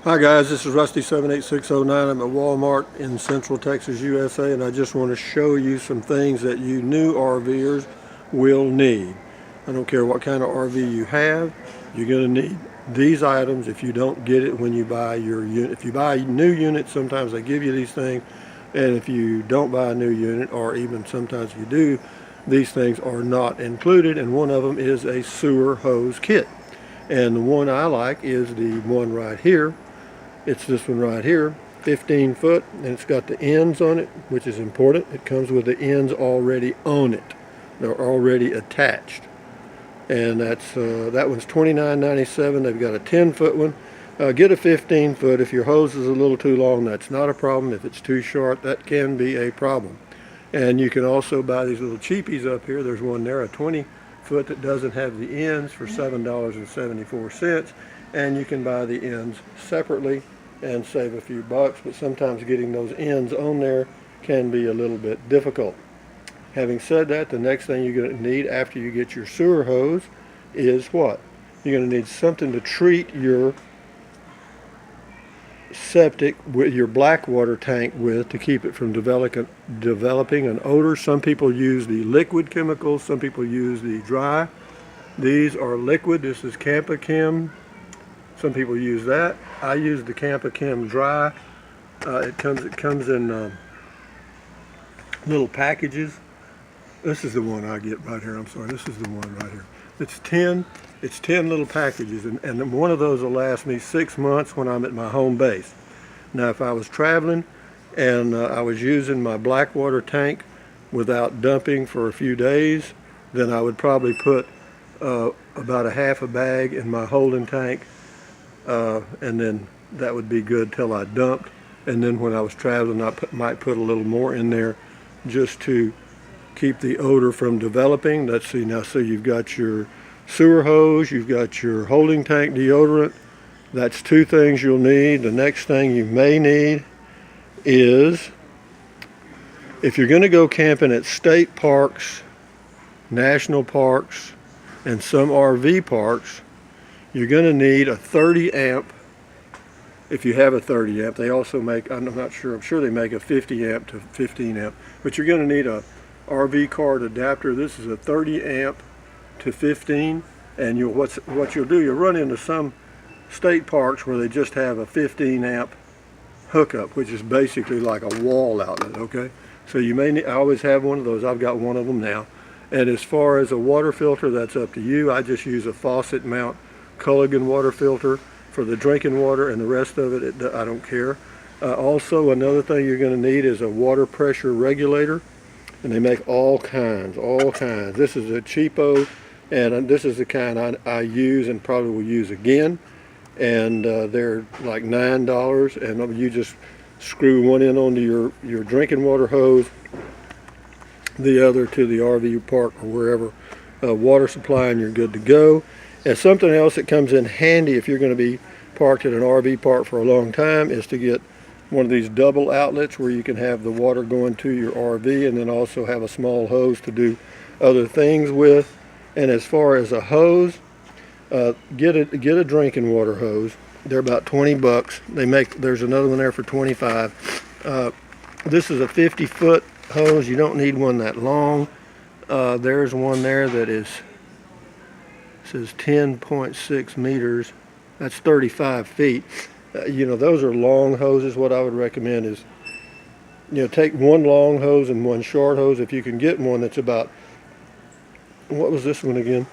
Hi guys, this is Rusty78609. I'm at Walmart in Central Texas, USA, and I just want to show you some things that you new RVers will need. I don't care what kind of RV you have, you're going to need these items if you don't get it when you buy your unit. If you buy a new unit, sometimes they give you these things, and if you don't buy a new unit, or even sometimes you do, these things are not included, and one of them is a sewer hose kit. And the one I like is the one right here. It's this one right here, 15 foot, and it's got the ends on it, which is important. It comes with the ends already on it. They're already attached. And that's that one's $29.97. They've got a 10-foot one. Get a 15 foot. If your hose is a little too long, that's not a problem. If it's too short, that can be a problem. And you can also buy these little cheapies up here. There's one there, a 20 foot that doesn't have the ends for $7.74. And you can buy the ends separately and save a few bucks, but sometimes getting those ends on there can be a little bit difficult. Having said that, the next thing you're going to need after you get your sewer hose is what? You're going to need something to treat your septic with your black water tank with, to keep it from developing an odor. Some people use the liquid chemicals, some people use the dry. These are liquid. This is Campa-Chem. Some people use that. I use the Campa-Chem dry. It comes in little packages. This is the one I get right here. I'm sorry. This is the one right here. It's 10 little packages, and one of those will last me 6 months when I'm at my home base. Now, if I was traveling and I was using my black water tank without dumping for a few days, then I would probably put about a half a bag in my holding tank. And then that would be good till I dumped, and then when I was traveling I might put a little more in there just to keep the odor from developing. Let's see now, so you've got your sewer hose, you've got your holding tank deodorant. That's two things you'll need. The next thing you may need is, if you're going to go camping at state parks, national parks, and some RV parks, you're going to need a 30 amp. If you have a 30 amp, they also make, I'm sure they make a 50 amp to 15 amp, but you're going to need a RV card adapter. This is a 30 amp to 15, and what you'll do, you'll run into some state parks where they just have a 15 amp hookup, which is basically like a wall outlet, okay? So you may need, I always have one of those. I've got one of them now. And as far as a water filter, that's up to you. I just use a faucet mount Culligan water filter for the drinking water, and the rest of it, I don't care. Also, another thing you're going to need is a water pressure regulator, and they make all kinds. This is a cheapo, and this is the kind I use and probably will use again, and they're like $9, and you just screw one in onto your drinking water hose, the other to the RV park or wherever water supply, and you're good to go. And something else that comes in handy if you're going to be parked at an RV park for a long time is to get one of these double outlets where you can have the water going to your RV, and then also have a small hose to do other things with. And as far as a hose, get a drinking water hose. They're about 20 bucks. There's another one there for 25. This is a 50-foot hose. You don't need one that long. There's one there that says 10.6 meters. That's 35 feet. Those are long hoses. What I would recommend is, take one long hose and one short hose. If you can get one that's about, what was this one again?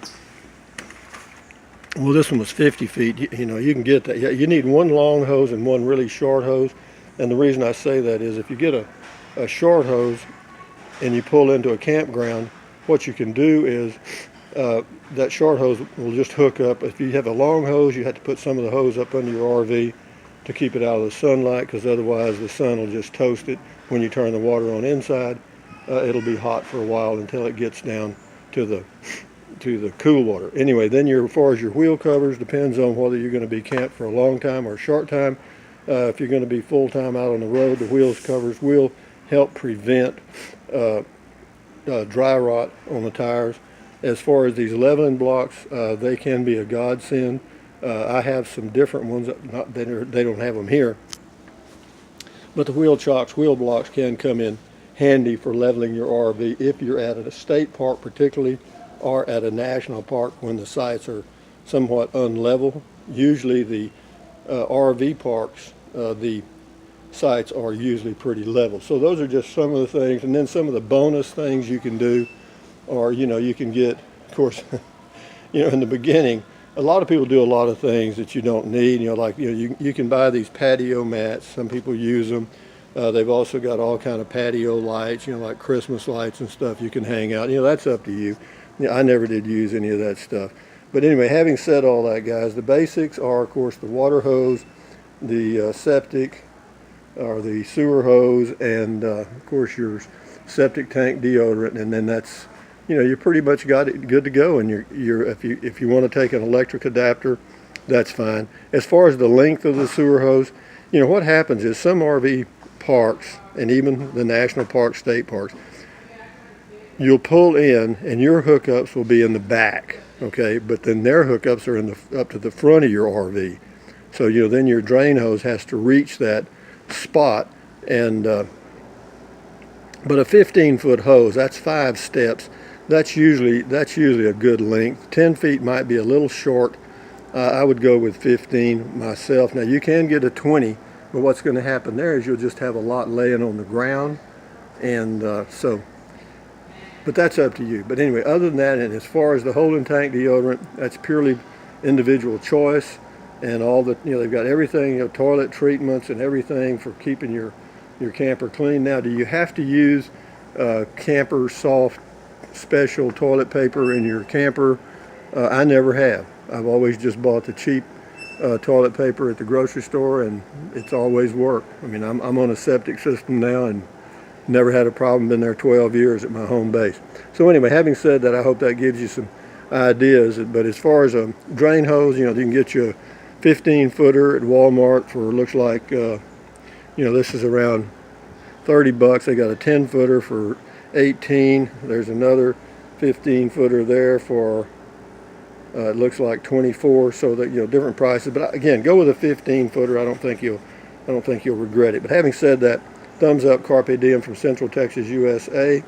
Well, this one was 50 feet. You can get that. Yeah, you need one long hose and one really short hose. And the reason I say that is, if you get a short hose and you pull into a campground, what you can do is, that short hose will just hook up. If you have a long hose, you have to put some of the hose up under your RV to keep it out of the sunlight, because otherwise the sun will just toast it. When you turn the water on inside, it'll be hot for a while until it gets down to the cool water. Anyway, then as far as your wheel covers, depends on whether you're going to be camped for a long time or a short time. If you're going to be full time out on the road, the wheels covers will help prevent dry rot on the tires. As far as these leveling blocks, they can be a godsend. I have some different ones, they don't have them here. But the wheel chocks, wheel blocks can come in handy for leveling your RV if you're at a state park particularly, or at a national park when the sites are somewhat unlevel. Usually the RV parks, the sites are usually pretty level. So those are just some of the things, and then some of the bonus things you can do, or you can get, of course, in the beginning, a lot of people do a lot of things that you don't need. Like you can buy these patio mats. Some people use them. They've also got all kind of patio lights, like Christmas lights and stuff you can hang out. That's up to you. I never did use any of that stuff. But anyway, having said all that, guys, the basics are, of course, the water hose, the septic, or the sewer hose, and of course your septic tank deodorant, and then that's, you pretty much got it good to go. And if you want to take an electric adapter, that's fine. As far as the length of the sewer hose, what happens is some RV parks, and even the national parks, state parks, you'll pull in and your hookups will be in the back, okay? But then their hookups are up to the front of your RV. So then your drain hose has to reach that spot, and but a 15-foot hose, that's 5 steps. That's usually a good length. 10 feet might be a little short. I would go with 15 myself. Now you can get a 20, but what's going to happen there is you'll just have a lot laying on the ground, and but that's up to you. But anyway, other than that, and as far as the holding tank deodorant, that's purely individual choice, and all the they've got everything, toilet treatments and everything for keeping your camper clean. Now, do you have to use camper soft special toilet paper in your camper? I never have. I've always just bought the cheap toilet paper at the grocery store, and it's always worked. I mean, I'm on a septic system now and never had a problem. Been there 12 years at my home base. So anyway, having said that, I hope that gives you some ideas. But as far as a drain hose, you can get you a 15-footer at Walmart for, looks like, this is around 30 bucks. They got a 10-footer for 18. There's another 15-footer there for it looks like 24. So that different prices. But again, go with a 15-footer. I don't think you'll regret it. But having said that, thumbs up, Carpe Diem from Central Texas, USA.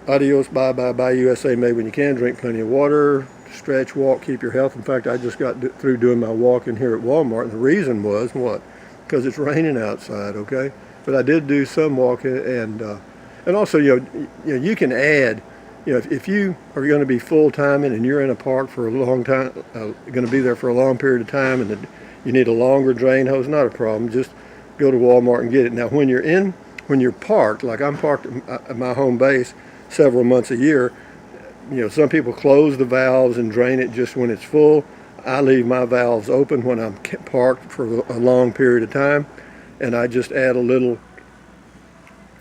Adios, bye, bye, bye, USA. Made when you can. Drink plenty of water. Stretch, walk, keep your health. In fact, I just got through doing my walking here at Walmart, and the reason was what? Because it's raining outside, okay? But I did do some walking, and also, you can add, if you are going to be full-timing and you're in a park for a long time, going to be there for a long period of time, and you need a longer drain hose, not a problem. Just go to Walmart and get it. Now, when you're parked, like I'm parked at my home base several months a year, some people close the valves and drain it just when it's full. I leave my valves open when I'm parked for a long period of time, and I just add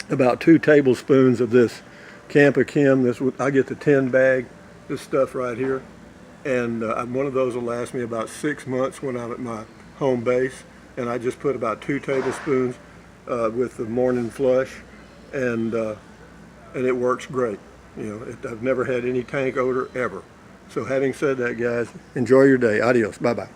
about 2 tablespoons of this Campa Chem. I get the 10 bag, this stuff right here, and one of those will last me about 6 months when I'm at my home base, and I just put about 2 tablespoons with the morning flush, and it works great. I've never had any tank odor ever. So having said that, guys, enjoy your day. Adios. Bye-bye.